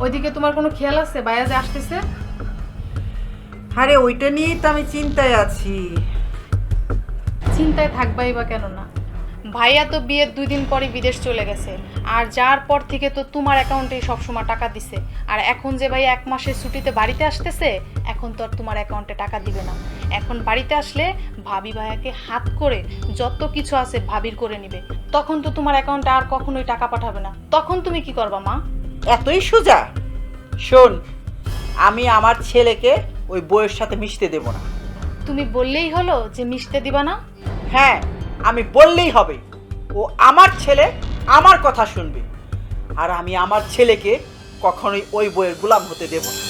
ওইদিকে তোমার কোনো খেয়াল আছে ভাইয়া যে আসতেছে? আরে ওইটা নিয়েই তো আমি চিন্তায় আছি। চিন্তায় থাকবাই বা কেন না, ভাইয়া তো বিয়ের 2 দিন পরে বিদেশ চলে গেছে, আর যার পর থেকে তো তোমার অ্যাকাউন্টে সবসময় টাকা দিছে। আর এখন যে ভাইয়া 1 মাসের ছুটিতে বাড়িতে আসতেছে, এখন তো আর তোমার অ্যাকাউন্টে টাকা দিবে না। এখন বাড়িতে আসলে ভাবি ভাইয়াকে হাত করে যত কিছু আছে ভাবির করে নিবে, তখন তো তোমার অ্যাকাউন্টে আর কখনোই টাকা পাঠাবে না। তখন তুমি কি করবা মা? এতই সোজা? শোন, আমি আমার ছেলেকে ওই বউয়ের সাথে মিশতে দেব না। তুমি বললেই হলো যে মিশতে দিবা না? হ্যাঁ, আমি বললেই হবে। ও আমার ছেলে, আমার কথা শুনবে। আর আমি আমার ছেলেকে কখনোই ওই বউয়ের গোলাম হতে দেব না।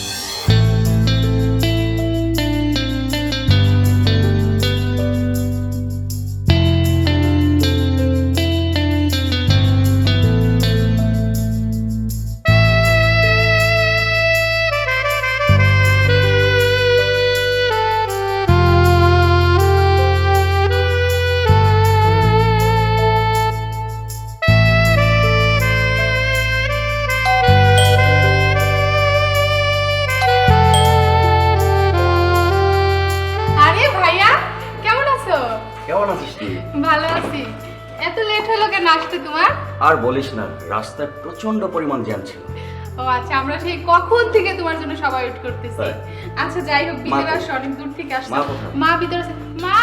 আরে ভাইয়া, কেমন আছো? কেমন আছিস তুই? ভালো আছি। এত লেট হলো কেন আসতে তোমার? আর বলিস না, রাস্তায় প্রচন্ড পরিমাণ জ্যাম ছিল। ও আচ্ছা, আমরা সেই কখন থেকে তোমার জন্য সবাই ওয়েট করতেছি। তাই? আচ্ছা যাই হোক, মা ভিতরে কোথায়? আসো, অনেক দূর থেকে আসছো। মা কোথায়? মা ভিতরে আছে। মা,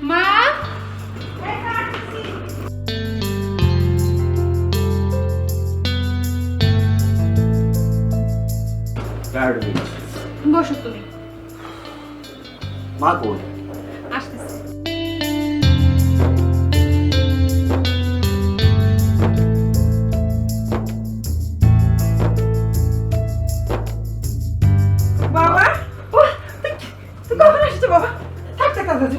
মা। টায়ার্ড হয়ে গেছি। বসো তুমি। মা কোন? আসতেছি। বাবা, তুই কখন আসছো বাবা? থাক থাক থাক, থাক।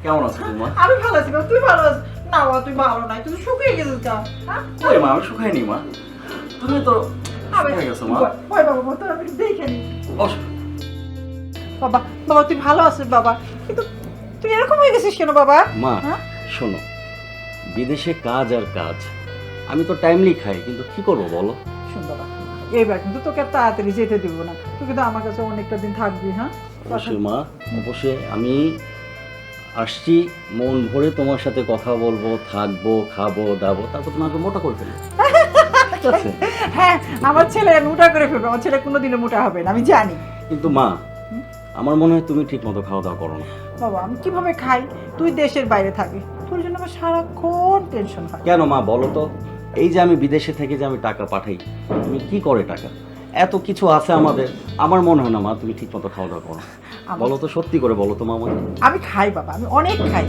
কেমন আছো তুমি মা? আমি ভালো আছি বাবা, তুই ভালো আছিস? না বাবা, তুই ভালো নাই, তুই শুকিয়ে গেছিস গা। হ্যাঁ? ওই মা, আমি শুকাইনি মা। তুমি তো আমি শুকিয়ে গেছো মা। ভয় বাবা, তোর আমি দেখে নি। বস। বাবা, বাবা তুই ভালো আছিস বাবা, কিন্তু তুই এরকম হয়ে গেছিস কেন বাবা? মা হ্যাঁ? শোনো, বিদেশে কাজ আর কাজ। আমি তো টাইমলি খাই, কিন্তু কি করবো বলো? শোন বাবা, এইবার কিন্তু তোকে আর তাড়াতাড়ি যেতে দিব না। তুই কিন্তু আমার কাছে অনেকটা দিন থাকবি। হ্যাঁ অবশ্যই মা, অবশ্যই। আমি আসছি মন ভরে তোমার সাথে কথা বলবো, থাকবো, খাবো দাবো, তারপর তোমাকে মোটা করে ফেলবো। ঠিক আছে? হ্যাঁ, আমার ছেলে মোটা করে ফেলবে। আমার ছেলে কোনোদিনও মোটা হবে না, আমি জানি। কিন্তু মা, আমার মনে হয় তুমি ঠিক মতো খাওয়া দাওয়া করো না। বাবা আমি কিভাবে খাই? তুই দেশের বাইরে থাকিস, তোর জন্য আমার সারাক্ষণ টেনশন হয়। কেন মা বলো তো? এই যে আমি বিদেশে থেকে যে আমি টাকা পাঠাই, তুমি কি করে টাকা? এত কিছু আছে আমাদের। আমার মনে হয় না মা তুমি ঠিক মতো খাওয়া দাওয়া করো। বলো তো, সত্যি করে বলো তো মা আমাকে। আমি খাই বাবা, আমি অনেক খাই।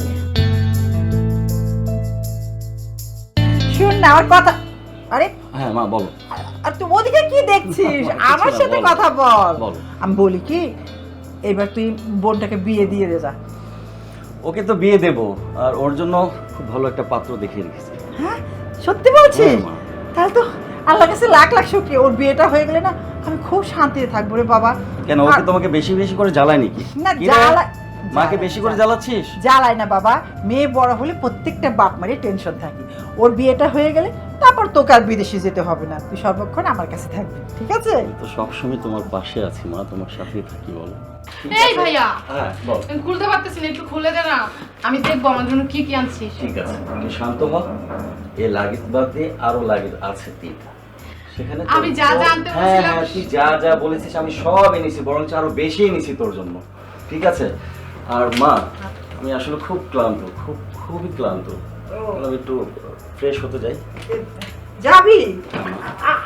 শুন না আমার কথা। আরে হ্যাঁ মা বলো। আর তুই ওদিকে কি দেখছিস? কিছু আমার না, সাথে বলো। কথা বল। বলো। আমি বলি কি, এবার তুই বোনটাকে বিয়ে দিয়ে দে যা। ওকে তো বিয়ে দেবো, আর ওর জন্য খুব ভালো একটা পাত্র দেখিয়ে রেখেছি। হ্যাঁ সত্যি বলছিস? হ্যাঁ, মা। তাহলে তো আল্লাহর কাছে লাখ লাখ শুকরিয়া। ওর বিয়েটা হয়ে গেলে না আমি খুব শান্তিতে থাকবো রে বাবা। কেন, ওকে আর- তোমাকে বেশি বেশি করে জ্বালায় নাকি? না, কি রে? মাকে বেশি করে জ্বালাচ্ছিস? জ্বালাই না বাবা। মেয়ে বড় হলে প্রত্যেকটা বাপ মায়ের টেনশন থাকে। ওর বিয়েটা হয়ে গেলে তারপর তোকে আর বিদেশে যেতে হবে না, তুই সর্বক্ষণ আমার কাছে থাকবি, ঠিক আছে? আমি তো সবসময় তোমার পাশে আছি মা, তোমার সাথেই থাকি বলো। এই ভাইয়া, হ্যাঁ বল। আমি খুলতে পারতেছি না, একটু খুলে দে না। আমি দেখবো আমার জন্য কি কি আনছিস। ঠিক আছে, তুমি শান্ত হও। এ লাগেজ বাদ দিয়ে আরো লাগেজ আছে 3টা। সেখানে আমি যা যা আনতে হ্যাঁ বলছিলাম- হ্যাঁ, তুই যা যা বলেছিস আমি সব এনেছি, বরং আরো বেশি এনেছি তোর জন্য। ঠিক আছে? আর মা, আমি আসলে খুব ক্লান্ত, খুবই ক্লান্ত। আমি একটু ফ্রেশ হতে যাই। যাবি?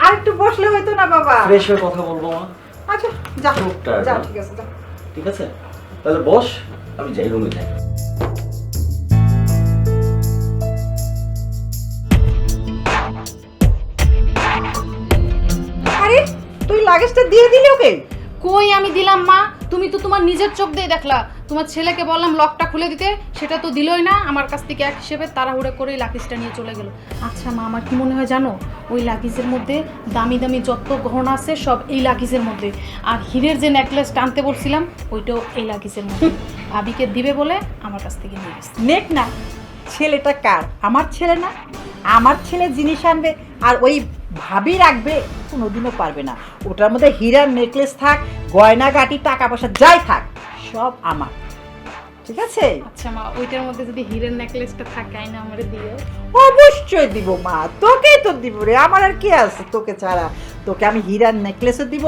আর একটু বসলে হয়তো না বাবা? ফ্রেশ হয়ে কথা বলবো মা। আচ্ছা যা খুব tired, যা, না? ঠিক আছে যা। ঠিক আছে, তাহলে বস, আমি যাই রুমে যাই। আরে তুই লাগেজটা দিয়ে দিলি ওকে? কই আমি দিলাম মা? তুমি তো তোমার নিজের চোখ দিয়ে দেখলা। তোমার ছেলেকে বললাম লকটা খুলে দিতে, সেটা তো দিলই না। আমার কাছ থেকে এক হিসেবে তাড়াহুড়ো করেই লাগেজটা নিয়ে চলে গেল। আচ্ছা মা, আমার কি মনে হয় জানো, ওই লাগেজের মধ্যে দামি দামি যত গহনা আছে সব এই লাগেজের মধ্যে। আর হীরের যে নেকলেসটা আনতে বলছিলাম, ওইটাও এই লাগেজের মধ্যে। ভাবিকে দিবে বলে আমার কাছ থেকে নিয়ে গেছে। নেক না, ছেলেটা কার? আমার ছেলে না? আমার ছেলে জিনিস আনবে আর ওই ভাবি রাখবে? কোনোদিনও পারবে না। ওটার মধ্যে হীরার নেকলেস থাক, গয়না গাটি, টাকা পয়সা যাই থাক, সব আমার। ঠিক আছে? আচ্ছা মা, ওইটার মধ্যে যদি হিরের নেকলেসটা থাকে আইনা আমারে দিও। অবশ্যই দিব মা, তোকেই তো দিব রে, আমার আর কি আছে তোকে ছাড়া। তোকে আমি হীরার নেকলেসও দিব,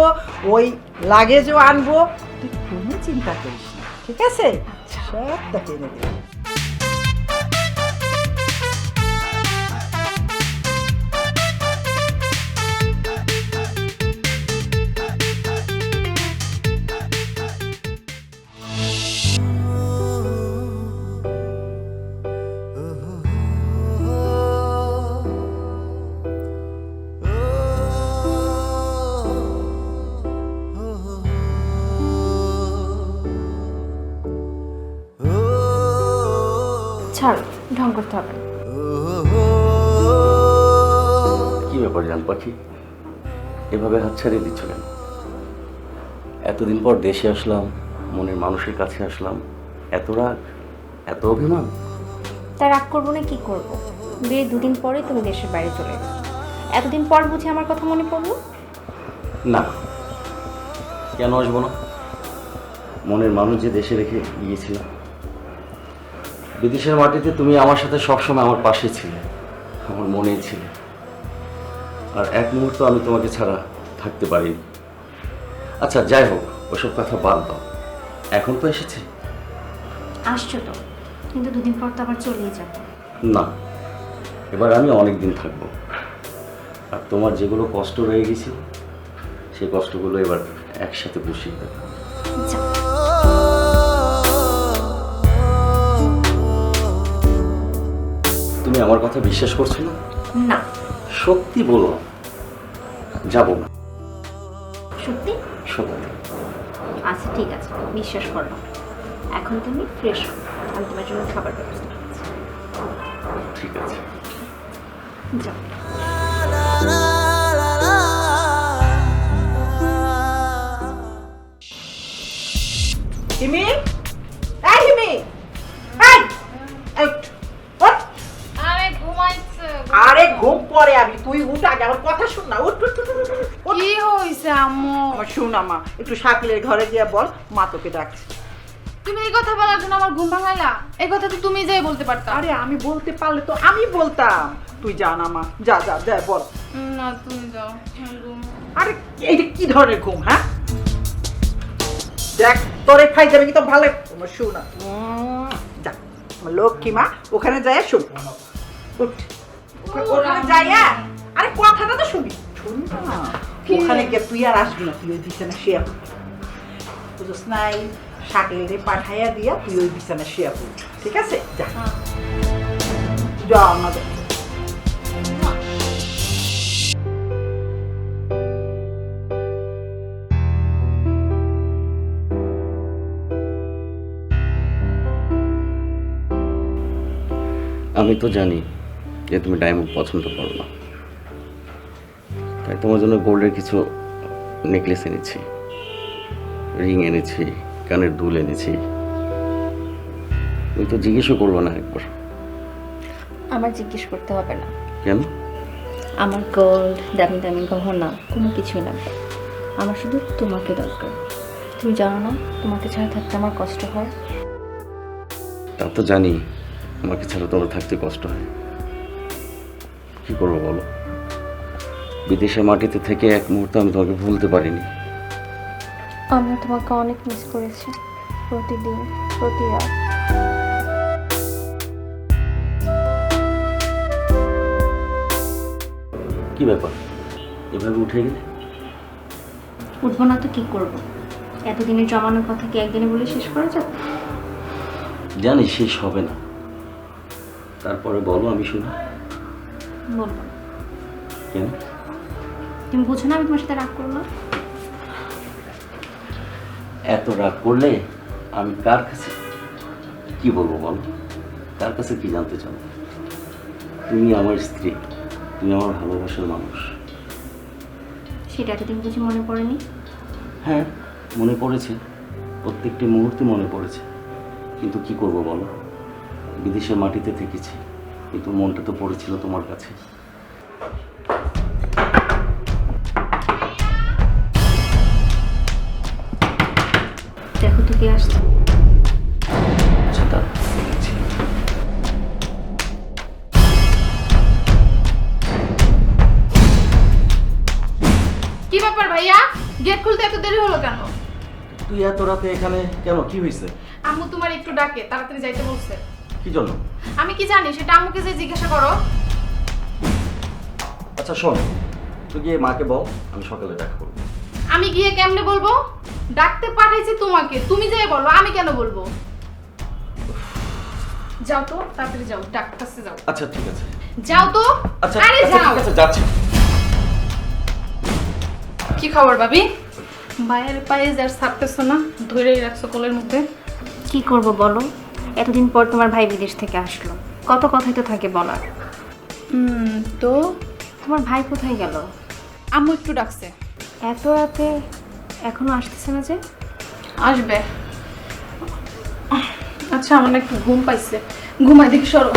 ওই লাগেজও আনবো, তুই কোনো চিন্তা করিস না, ঠিক আছে? সবটা কিনে দেবো। ছাড়, ঢং করতে হবে না। কি ব্যাপার জান পাখি, এভাবে হাত ছাড়িয়ে দিচ্ছ কেন? এতদিন পর দেশে আসলাম, মনের মানুষের কাছে আসলাম, এত রাগ, এত অভিমান? তা রাগ করবো না কি করব? বিয়ে দুদিন পরে তুমি দেশের বাইরে চলে গেছো, এতদিন পর বুঝে আমার কথা মনে পড়লো? না, কেন আসবো না? মনের মানুষ যে দেশে রেখে গিয়েছিলাম, বিদেশের মাটিতে তুমি আমার সাথে সবসময় আমার পাশে ছিলে, আমার মনেই ছিলে। আর এক মুহূর্ত আমি তোমাকে ছাড়া থাকতে পারিনি। আচ্ছা যাই হোক, ওসব কথা বাদ দাও, এখন তো এসেছি। আসছো তো, কিন্তু দুদিন পর তো আবার চলেই যাবো। না, এবার আমি অনেক দিন থাকবো। আর তোমার যেগুলো কষ্ট রয়ে গেছিল, সেই কষ্টগুলো এবার একসাথে পুষিয়ে দেবো। যাও। তুমি আমার কথা বিশ্বাস করছো না? না। সত্যি বলো, যাবো না। সত্যি? সত্যি। আচ্ছা ঠিক আছে, বিশ্বাস করলাম। এখন তুমি ফ্রেশ হও, আমি তোমার জন্য খাবার ব্যবস্থা করছি। ঠিক আছে। যাও। হিমি, এই হিমি, এই, এই, ওঠ। আরে ঘুমাইছে। আরে ঘুম পরে আমি, তুই উঠ আগে, আমার কথা শুন না। উঠ উঠ উঠ, উঠ, উঠ, উঠ। কি হইছে আম্মু? আমার শুন আমা, একটু শাকিলের ঘরে গিয়ে বল মা তোকে ডাকছে। তুমি এই কথা বলার জন্য আমার ঘুম ভাঙাইলা? এই কথা তো তুমি যাই বলতে পারতা। আরে আমি বলতে পারলে তো আমি বলতাম, তুই যা না মা, যা যা যা বল। না তুমি যাও, ঘুম। আরে এইটা কি ধরনের ঘুম? হ্যাঁ দেখ, তোরে খাই যাবে কিন্তু ভালো। আমার শুন না, যা আমার লক্ষ্মী মা, ওখানে যাই শুন। উঠ, ওখানে যাই। আরে কথাটা তো শুনি, শুনি না। ওখানে গিয়ে তুই আর আসবি না, তুই ওই বিছানা শুয়ে পড়বি, বুঝছ নাই? শাকিলে পাঠাইয়া দিয়া তুই ওই বিছানা শুয়ে পড়বি, ঠিক আছে? যা যা আমাদের। আমি তো জানি যে তুমি ডায়মন্ড পছন্দ করো না, তাই তোমার জন্য গোল্ডের কিছু নেকলেস এনেছি, রিং এনেছি, কানের দুল এনেছি। তুমি তো জিজ্ঞেসও করবো না একবার। আমার জিজ্ঞেস করতে হবে না। কেন? আমার গোল্ড, দামি দামি গহনা কোনো কিছুই লাগবে, আমার শুধু তোমাকে দরকার। তুমি জানো না তোমাকে ছাড়া থাকতে আমার কষ্ট হয়? তা তো জানি, আমাকে ছাড়া তোমার থাকতে কষ্ট হয়। কি করবো বলো, বিদেশের মাটিতে থেকে এক মুহূর্ত আমি তোমাকে ভুলতে পারিনি। আমরা তোমাকে অনেক মিস করেছি, প্রতিদিন, প্রতি রাত। কি ব্যাপার, এভাবে উঠে গেলে? উঠবো না তো কি করবো? এতদিনের জমানোর কথা কি একদিনে বলে শেষ করা যাবে? জানি শেষ হবে না, তারপরে বলো আমি শুনি। বলবো না। কেন? তুমি বুঝো না আমি তোমার সাথে রাগ করবো না? এত রাগ করলে আমি কার কাছে কি বলবো বলো? কার কাছে কি জানতে চাও? তুমি আমার স্ত্রী, তুমি আমার ভালোবাসার মানুষ। সেটা এতদিন বুঝি মনে পড়েনি? হ্যাঁ মনে পড়েছে, প্রত্যেকটি মুহূর্তে মনে পড়েছে, কিন্তু কি করব বলো, বিদেশের মাটিতে থেকেছি, কিন্তু মনটা তো পড়েছিল তোমার কাছে। দেখো তো কে আসছে। আচ্ছা দাঁড়া, দেখছি। কি ব্যাপার ভাইয়া, গেট খুলতে এত দেরি হলো কেন? তুই এত রাতে এখানে কেন, কি হয়েছে? আম্মু তোমার একটু ডাকে, তাড়াতাড়ি যাইতে বলছে। কি জন্য? আমি কি জানি সেটা আম্মুকে যে জিজ্ঞাসা করো। আচ্ছা শোন, তুই গিয়ে মাকে বল আমি সকালে দেখা করবো। আমি গিয়ে কেমনে বলবো? ডাকতে পাঠাইছি তোমাকে, তুমি যাই বলো, আমি কেন বলবো? যাও তো, তাড়াতাড়ি যাও, ডাক্তারছে যাও। আচ্ছা ঠিক আছে। যাও তো। আচ্ছা আরে আচ্ছা, যাও। ঠিক আছে যাচ্ছি। কি খবর ভাবি? বাইরের পায়ে যার ছাড়তেছো না, ধরেই রাখছো কোলের মধ্যে। কি করব বলো, এতদিন পর তোমার ভাই বিদেশ থেকে আসলো, কত কথাই তো থাকে বলার। তো তোমার ভাই কোথায় গেল? আম্মু একটু ডাকছে। এত রাতে এখনো আসতেছে না যে? আসবে। আচ্ছা আমার না একটু ঘুম পাইছে, ঘুমাই দেখি, সরো।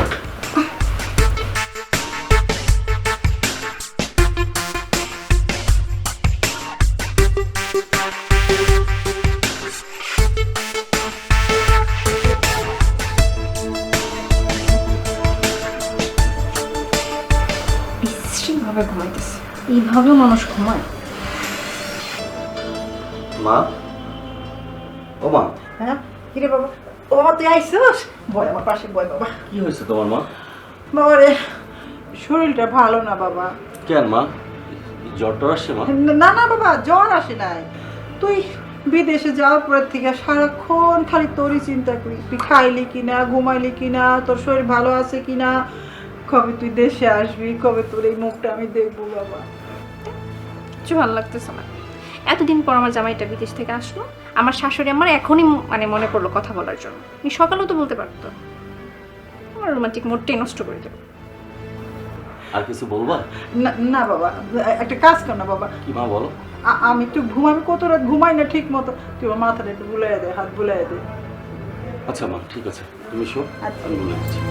বিশ্রীভাবে ঘুমাইতেছে। এইভাবেও মানুষ ঘুমায়? মা, ও মা, হ্যাঁ কিরে বাবা, ও বাবা তুই আইসস, বয় আমার পাশে বয় বাবা। কি হয়েছে তোমার মা? বাবা রে, শরীরটা ভালো না বাবা। কেন মা, জ্বর টর আসছে মা? না না বাবা, জ্বর আসে নাই। তুই বিদেশে যাওয়ার পর থেকে সারাক্ষণ খালি তোরই চিন্তা করি, তুই খাইলি কিনা, ঘুমাইলি কিনা, তোর শরীর ভালো আছে কিনা, কবে তুই দেশে আসবি, কবে তোর এই মুখটা আমি দেখবো বাবা। কিছু ভালো লাগতেছে না। এতদিন পর আমার জামাইটা বিদেশ থেকে আসলো, আমার শাশুড়ি আমার এখনই মানে মনে পড়লো কথা বলার জন্য। আমি সকালেও তো বলতে পারতো। আমার রোমান্টিক মোডটাই নষ্ট করে দেবো। আর কিছু বলবা? না না বাবা, একটা কাজ কর না বাবা, কি মা বলো? আমি একটু ঘুমাবি, কত রাত ঘুমাই না ঠিক মতো, তুই আমার মাথাটা একটু বুলাই দে, হাত বুলাই দে। আচ্ছা মা ঠিক আছে, তুমি শো, আচ্ছা। আমি বলে দিচ্ছি।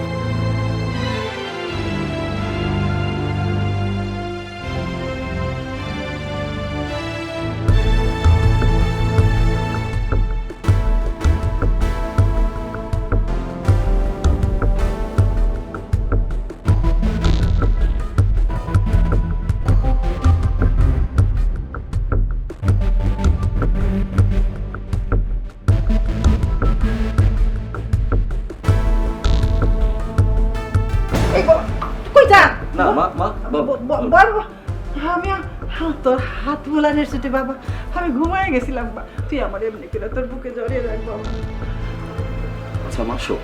এই বাবা, তুই কই যা? না মা, মা বাবা, আমি তোর হাত বোলানের ছুটি বাবা, আমি ঘুমায় গেছিলাম বা, তুই আমার এমনি করে তোর বুকে জড়িয়ে রাখ বাবা। আচ্ছা মা শো,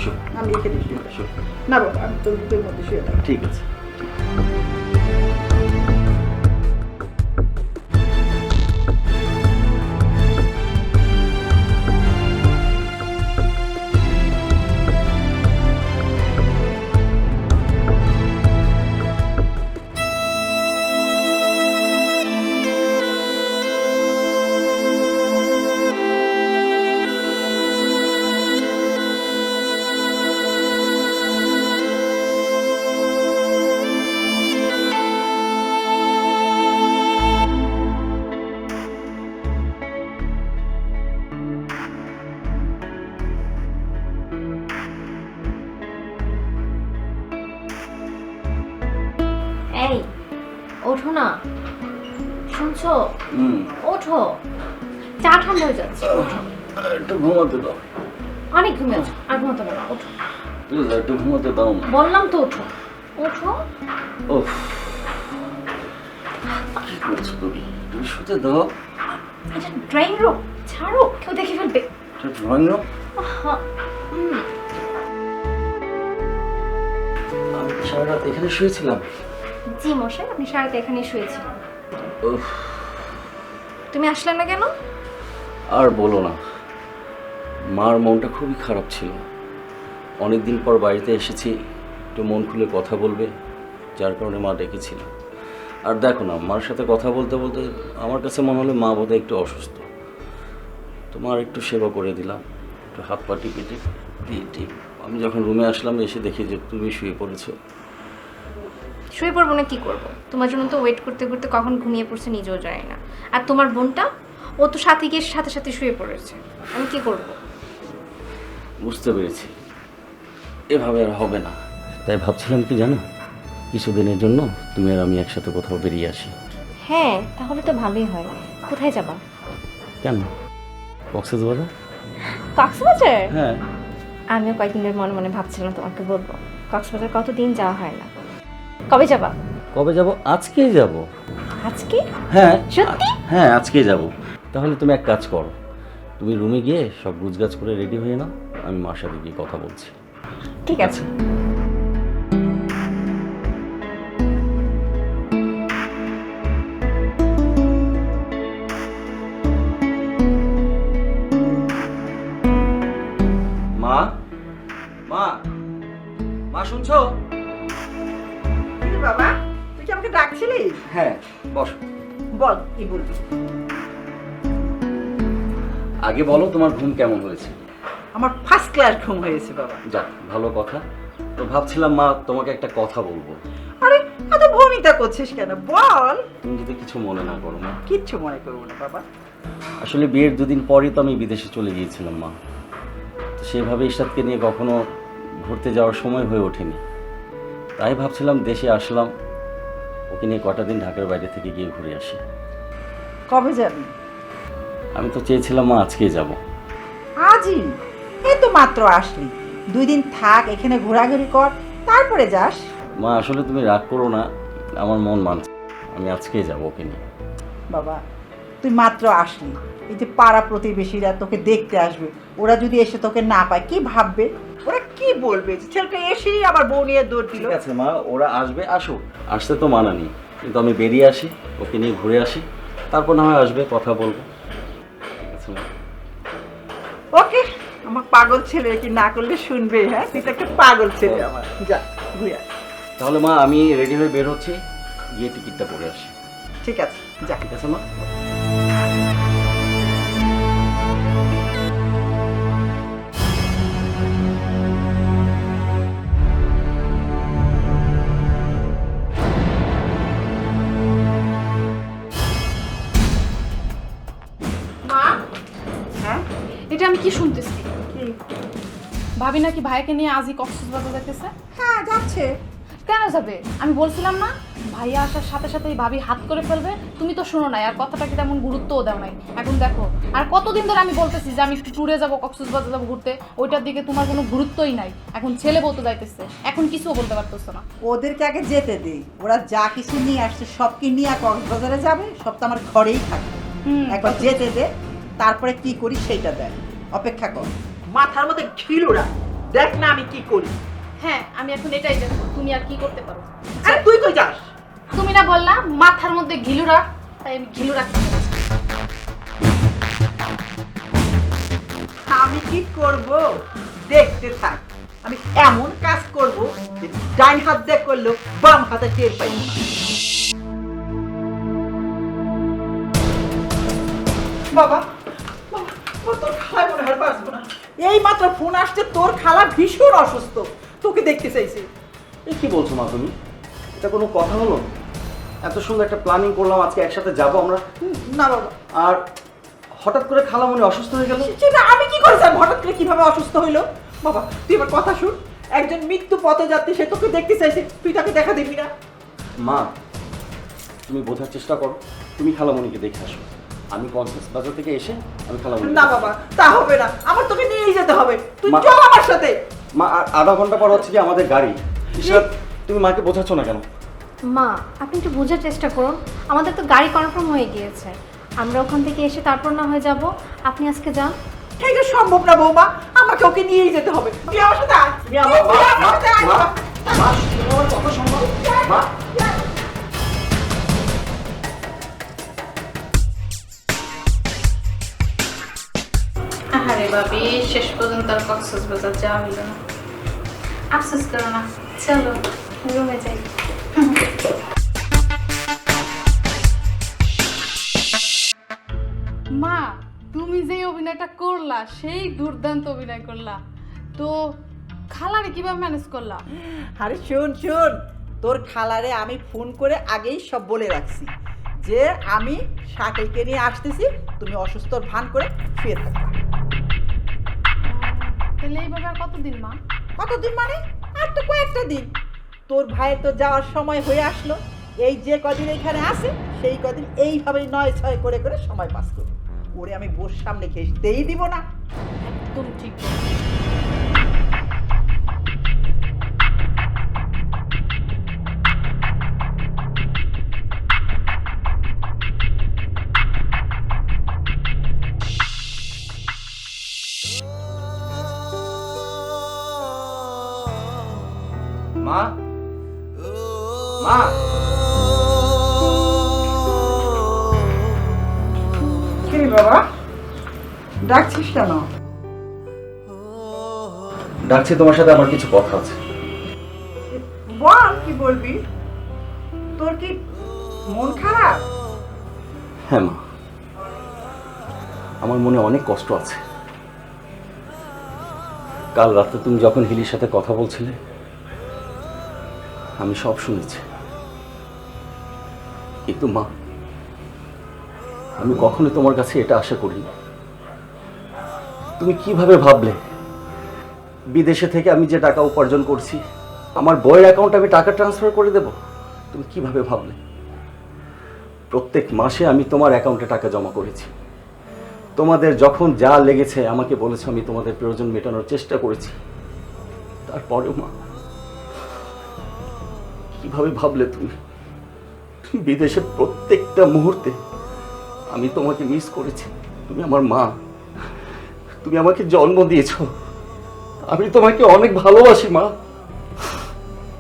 শো, আমি এখানে শুয়ে শো। থাকি। না বাবা, আমি তোর বুকের মধ্যে শুয়ে থাকি। ঠিক আছে। এই ওঠো না, শুনছো? ওঠো, চা ঠান্ডা হয়ে যাচ্ছে। একটু ঘুমাতে দাও, অনেক ঘুমিয়েছো, আর ঘুমাতে পারো না, ওঠো। প্লিজ একটু ঘুমাতে দাও না। বললাম তো ওঠো, ওঠো। ওফ, কি করছো তুমি? তুমি শুতে দাও। আচ্ছা ড্রয়িং রুম ছাড়ো, কেউ দেখে ফেলবে। Drawing room? আহা, আমি সারা রাত এখানে শুয়েছিলাম। জি মশাই, আপনি সারাতে এখানে শুয়েছিলেন। উফ, তুমি আসলে না কেন? আর বলো না, মার মনটা খুবই খারাপ ছিল। অনেকদিন পর বাড়িতে এসেছি, একটু মন খুলে কথা বলবে, যার কারণে মা ডেকেছিল। আর দেখো না, মার সাথে কথা বলতে বলতে আমার কাছে মনে হলো মা বোধহয় একটু অসুস্থ। তোমার একটু সেবা করে দিলাম, একটু হাত পা টিপে দিয়ে আমি যখন রুমে আসলাম এসে দেখি যে তুমি শুয়ে পড়েছো। শুয়ে পড়বো না কি করবো? তোমার জন্য তো ওয়েট করতে করতে কখন ঘুমিয়ে পড়ছে নিজেও জানি না। আর তোমার বোনটা, ও তো সাথে গিয়ে সাথে সাথে শুয়ে পড়েছে, আমি কি করব? বুঝতে পেরেছি, এভাবে আর হবে না। তাই ভাবছিলাম কি জানো, কিছুদিনের জন্য তুমি আর আমি একসাথে কোথাও বেরিয়ে আসি। হ্যাঁ, তাহলে তো ভালোই হয়। কোথায় যাবা? কেন, কক্সবাজার? কক্সবাজার? হ্যাঁ। আমিও কয়েকদিনের মনে মনে ভাবছিলাম তোমাকে বলবো, কক্সবাজার কতদিন যাওয়া হয় না। কবে যাবা? কবে যাব? আজকেই যাব। আজকে? হ্যাঁ সত্যি? হ্যাঁ, আজকেই যাব। তাহলে তুমি এক কাজ করো, তুমি রুমে গিয়ে সব গুছগাছ করে রেডি হয়ে নাও, আমি মার সাথে গিয়ে কথা বলছি। ঠিক আছে। মা, মা, মা শুনছো? কি রে বাবা, তুই কি আমাকে ডাকছিলি? হ্যাঁ, বসো। বল, কি বলবি? আগে বলো তোমার ঘুম কেমন হয়েছে? আমার ফার্স্ট ক্লাস ঘুম হয়েছে বাবা। যাক, ভালো কথা। তো ভাবছিলাম মা, তোমাকে একটা কথা বলবো। আরে এত ভনিতা করছিস কেন, বল। তুমি যদি কিছু মনে না করো মা। কিচ্ছু মনে করবো না বাবা। আসলে বিয়ের দুদিন পরই তো আমি বিদেশে চলে গিয়েছিলাম মা। তো সেভাবে ইশরাতকে নিয়ে কখনো ঘুরতে যাওয়ার সময় হয়ে ওঠেনি। তাই ভাবছিলাম দেশে আসলাম, ওকে নিয়ে কটা দিন ঢাকার বাইরে থেকে গিয়ে ঘুরে আসি। কবে যাবি? আমি তো চেয়েছিলাম মা আজকেই যাব। আজই? এই তো মাত্র আসলি, 2 দিন থাক, এখানে ঘোরাঘুরি কর, তারপরে যাস। মা আসলে তুমি রাগ করো না, আমার মন মানছে, আমি আজকেই যাব ওকে নিয়ে। বাবা, তুই মাত্র আসলি, এই যে পাড়া প্রতিবেশীরা তোকে দেখতে আসবে, ওরা যদি এসে তোকে না পায় কি ভাববে? ওরা কি বলবে যে ছেলেটা এসেই আবার বউ নিয়ে দৌড় দিল? ঠিক আছে মা, ওরা আসবে, আসুক, আসতে তো মানা নেই, কিন্তু আমি বেরিয়ে আসি, ওকে নিয়ে ঘুরে আসি, তারপর না হয় আসবে, কথা বলবো। ঠিক আছে মা। ওকে, আমার পাগল ছেলে কি না করলে শুনবে? হ্যাঁ, তুই তো একটা পাগল ছেলে আমার। যা ঘুরে আয়। তাহলে মা আমি রেডি হয়ে বের হচ্ছি, গিয়ে টিকিটটা করে আসি। ঠিক আছে, যা। ঠিক আছে মা। মা, হ্যাঁ, এটা আমি কি শুনতেছি? কি? ভাবি নাকি ভাইকে নিয়ে আজই কক্সবাজার যাইতেছে। হ্যাঁ, যাচ্ছে। কেন যাবে? আমি বলছিলাম না ভাইয়া আসার সাথে সাথেই ভাবি হাত করে ফেলবে। তুমি তো শোনো নাই, আর কথাটাকে তেমন গুরুত্বও দাও নাই। এখন দেখো, আর কতদিন ধরে আমি বলতেছি যে আমি একটু ট্যুরে যাবো, কক্সবাজার যাবো ঘুরতে, ওইটার দিকে তোমার কোনো গুরুত্বই নাই। এখন ছেলে বলতে যাইতেছে, এখন কিছুও বলতে পারতেছো না। ওদেরকে আগে যেতে দেই, ওরা যা কিছু নিয়ে আসছে সব কি নিয়ে কক্সবাজারে যাবে? সব তো আমার ঘরেই থাকবে। একবার যেতে দে, তারপরে কি করি সেইটা দেখ। অপেক্ষা কর। মাথার মধ্যে ঘিলুরা, দেখ না আমি কি করি। হ্যাঁ, আমি এখন এটাই দেখবো তুমি আর কি করতে পারো। আরে তুই কই যাস? তুমি না বললা মাথার মধ্যে ঘিলুরা, তাই আমি ঘিলু রাখছি। আমি কি করব দেখতে থাক। আমি এমন কাজ করব যে ডান হাত দিয়ে করলো বাম হাতে টের পাই না। বাবা, তোর খালায় মনে হয় বাঁচবো না। এই মাত্র ফোন আসছে, তোর খালা ভীষণ অসুস্থ, তোকে দেখতে চাইছে। এই কি বলছো মা তুমি? এটা কোনো কথা হলো? এত সুন্দর একটা প্ল্যানিং করলাম, আজকে একসাথে যাব আমরা, না বাবা। আর হঠাৎ করে খালামণি অসুস্থ হয়ে গেল। সেটা আমি কি করেছিলাম? হঠাৎ করে কিভাবে অসুস্থ হইলো? বাবা, তুই আমার কথা শুন। একজন মৃত্যু পথযাত্রী, সে তোকে দেখতে চাইছে, তুই তাকে দেখা দিবি না? মা, তুমি বোঝার চেষ্টা করো, তুমি খালামণিকে দেখে আসো। আমি কক্সবাজার থেকে এসে আমি খালামণি। না বাবা, তা হবে না, আমার তোকে নিয়েই যেতে হবে। তুই মা- চল আমার সাথে। মা, আর আধা ঘন্টা পর হচ্ছে কি আমাদের গাড়ি। ইশরাত, তুমি মাকে বোঝাচ্ছ না কেন? মা, আপনি একটু বোঝার চেষ্টা করুন, আমাদের তো গাড়ি কনফার্ম হয়ে গিয়েছে, আমরা ওখান থেকে এসে তারপর না হয়ে যাব। আপনি আজকে যান। এটা সম্ভব না বৌমা, আমাকে ওকে নিয়েই যেতে হবে। তুই আমার সাথে আয়। তুই আমার সাথে আয় বাবা। মা, আরে ভাবি, শেষ পর্যন্ত আর কক্সবাজার যাওয়া হইল না। আফসোস করো না, চলো রুমে যাই। মা, তুমি যে অভিনয়টা করলা সেই দুর্দান্ত অভিনয় করলা, তো খালারে কিভাবে ম্যানেজ করলা? আরে শোন শোন, তোর খালারে আমি ফোন করে আগেই সব বলে রাখছি যে আমি শাকিলকে নিয়ে আসতেছি, তুমি অসুস্থর ভান করে শুয়ে থাকবা। তাহলে এইভাবে আর কতদিন মা? কতদিন মানে? আর তো কয়েকটা দিন। তোর ভাইয়ের তো যাওয়ার সময় হয়ে আসলো। এই যে কদিন এখানে আসে সেই কদিন এইভাবেই 9-6 করে করে সময় পাস করবো। ওরে আমি বোর সামনে ঘেঁষতেই দিব না। একদম ঠিক বলেছো। মা, মা, কি রে বাবা, ডাকছিস কেন? ডাকছি তোমার সাথে আমার কিছু কথা আছে। বল, কি বলবি? তোর কি মন খারাপ? হ্যাঁ মা, আমার মনে অনেক কষ্ট আছে। কাল রাতে তুমি যখন হিলির সাথে কথা বলছিলে আমি সব শুনেছি, কিন্তু মা আমি কখনোই তোমার কাছে এটা আশা করিনি। তুমি কিভাবে ভাবলে বিদেশে থেকে আমি যে টাকা উপার্জন করছি আমার বইয়ের অ্যাকাউন্টে আমি টাকা ট্রান্সফার করে দেব? তুমি কিভাবে ভাবলে? প্রত্যেক মাসে আমি তোমার অ্যাকাউন্টে টাকা জমা করেছি। তোমাদের যখন যা লেগেছে আমাকে বলেছো, আমি তোমাদের প্রয়োজন মেটানোর চেষ্টা করেছি। তারপরেও মা কিভাবে ভাবলে তুমি? বিদেশে প্রত্যেকটা মুহূর্তে আমি তোমাকে মিস করেছি। তুমি আমার মা, তুমি আমাকে জন্ম দিয়েছো। আমি তোমাকে অনেক ভালোবাসি মা,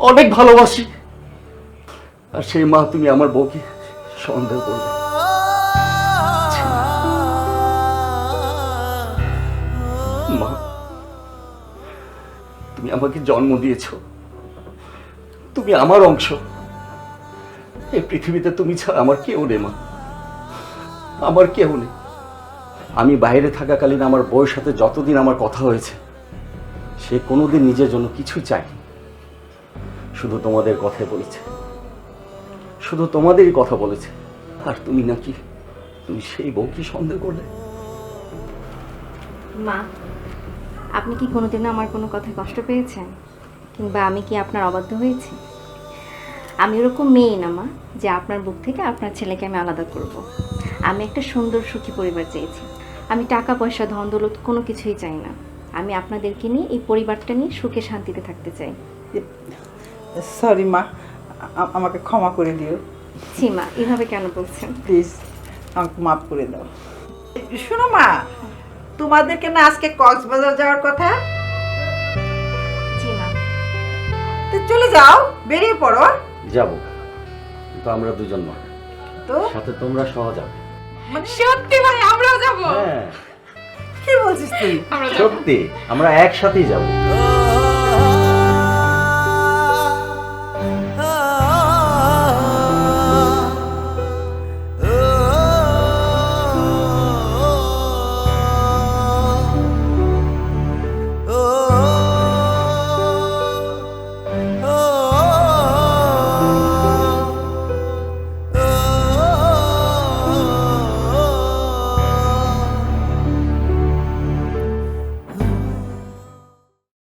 অনেক ভালোবাসি। আর সেই মা তুমি আমার বউকে সন্দেহ করবে? মা তুমি আমাকে জন্ম দিয়েছো, তুমি আমার অংশ। এই পৃথিবীতে তুমি ছাড়া আমার কেউ নেই মা, আমার কেউ নেই। আমি বাইরে থাকাকালীন আমার বউয়ের সাথে যতদিন আমার কথা হয়েছে সে কোনোদিন নিজের জন্য কিছু চায়নি, শুধু তোমাদের কথাই বলেছে, শুধু তোমাদেরই কথা বলেছে। আর তুমি নাকি তুমি সেই বউকে সন্দেহ করলে? মা, আপনি কি কোনোদিনও আমার কোনো কথায় কষ্ট পেয়েছেন, কিংবা আমি কি আপনার অবাধ্য হয়েছি? আমি ওরকম মেয়ে না মা যে আপনার বুক থেকে আপনার ছেলেকে আমি আলাদা করব। আমি একটা সুন্দর সুখী পরিবার চেয়েছি। আমি টাকা পয়সা ধন দৌলত কোনো কিছুই চাই না। আমি আপনাদেরকে নিয়ে এই পরিবারটা নিয়ে সুখে শান্তিতে থাকতে চাই। সরি মা, আমাকে ক্ষমা করে দিও জি মা, এভাবে কেন বলছেন? প্লিজ, আমাকে মাফ করে দাও। শোনো মা, তোমাদেরকে না আজকে কক্সবাজার যাওয়ার কথা? জি মা। তো চলে যাও, বেরিয়ে পড়ো। যাবো, কিন্তু আমরা দুজন নয়, তো সাথে তোমরা সহ যাবে। মানে সত্যি ভাই আমরাও যাবো। হ্যাঁ কি বলছিস তুই? আমরা যাবো। সত্যি, আমরা একসাথেই যাবো।